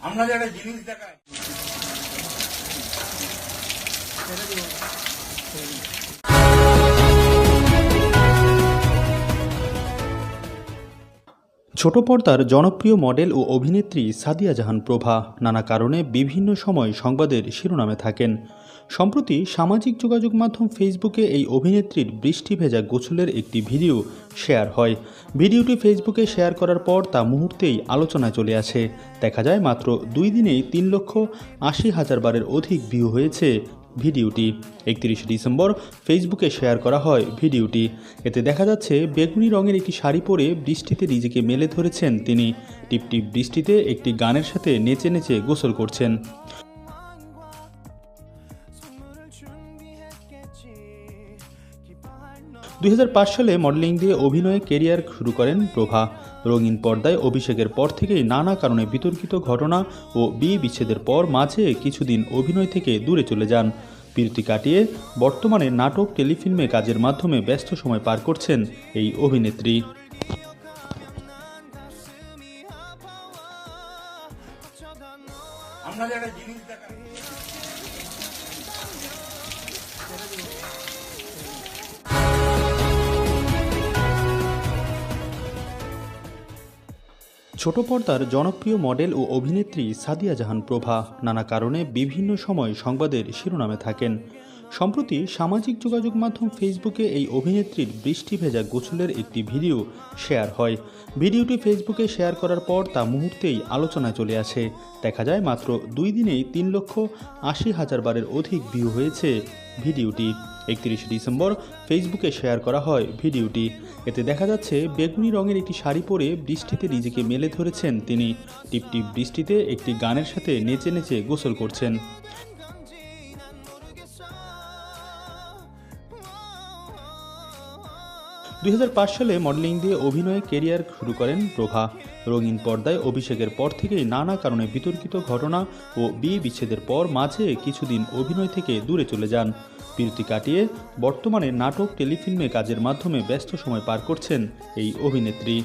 আমরা যারা জিনিস দেখাই ছোট পর্দার জনপ্রিয় মডেল ও অভিনেত্রী সাদিয়া জাহান প্রভা নানা কারণে বিভিন্ন সময় সংবাদের শিরোনামে থাকেন। সম্প্রতি সামাজিক যোগাযোগ মাধ্যম ফেসবুকে এই অভিনেত্রীর বৃষ্টি ভেজা গোসলের একটি ভিডিও শেয়ার হয়। ভিডিওটি ফেসবুকে শেয়ার করার পর তা মুহূর্তেই আলোচনায় চলে আসে। দেখা যায় মাত্র 2 দিনেই 3,80,000 বারের অধিক ভিউ হয়েছে ভিডিওটি। 31 ডিসেম্বর ফেসবুকে শেয়ার করা হয় ভিডিওটি। এতে দেখা যাচ্ছে বেগুনি রঙের একটি শাড়ি পরে বৃষ্টিতে নিজেকে মেলে ধরেছেন তিনি। টিপটিপ বৃষ্টিতে একটি গানের সাথে নেচে নেচে গোসল করছেন। 2005 সালে মডেলিং দিয়ে অভিনয়ে কেরিয়ার শুরু করেন প্রভা। রঙিন পর্দায় অভিষেকের পর থেকেই নানা কারণে বিতর্কিত ঘটনা ও বিয়ে বিচ্ছেদের পর মাঝে কিছুদিন অভিনয় থেকে দূরে চলে যান। বিরতি কাটিয়ে বর্তমানে নাটক টেলিফিল্মে কাজের মাধ্যমে ব্যস্ত সময় পার করছেন এই অভিনেত্রী। আমরা যারা জিনিস দেখাই ছোট পর্দার জনপ্রিয় মডেল ও অভিনেত্রী সাদিয়া জাহান প্রভা নানা কারণে বিভিন্ন সময় সংবাদের শিরোনামে থাকেন। সম্প্রতি সামাজিক যোগাযোগ মাধ্যম ফেসবুকে এই অভিনেত্রীর বৃষ্টি ভেজা গোসলের একটি ভিডিও শেয়ার হয়। ভিডিওটি ফেসবুকে শেয়ার করার পর তা মুহূর্তেই আলোচনায় চলে আসে। দেখা যায় মাত্র 2 দিনেই 3,80,000 বারের অধিক ভিউ হয়েছে ভিডিওটি। 31 ডিসেম্বর ফেসবুকে শেয়ার করা হয় ভিডিওটি। এতে দেখা যাচ্ছে বেগুনি রঙের একটি শাড়ি পরে বৃষ্টিতে নিজেকে মেলে ধরেছেন তিনি। টিপটিপ বৃষ্টিতে একটি গানের সাথে নেচে নেচে গোসল করছেন। 2005 সালে মডেলিং দিয়ে অভিনয়ে কেরিয়ার শুরু করেন প্রভা। রঙিন পর্দায় অভিষেকের পর থেকেই নানা কারণে বিতর্কিত ঘটনা ও বিয়ে বিচ্ছেদের পর মাঝে কিছুদিন অভিনয় থেকে দূরে চলে যান। বিরতি কাটিয়ে বর্তমানে নাটক টেলিফিল্মে কাজের মাধ্যমে ব্যস্ত সময় পার করছেন এই অভিনেত্রী।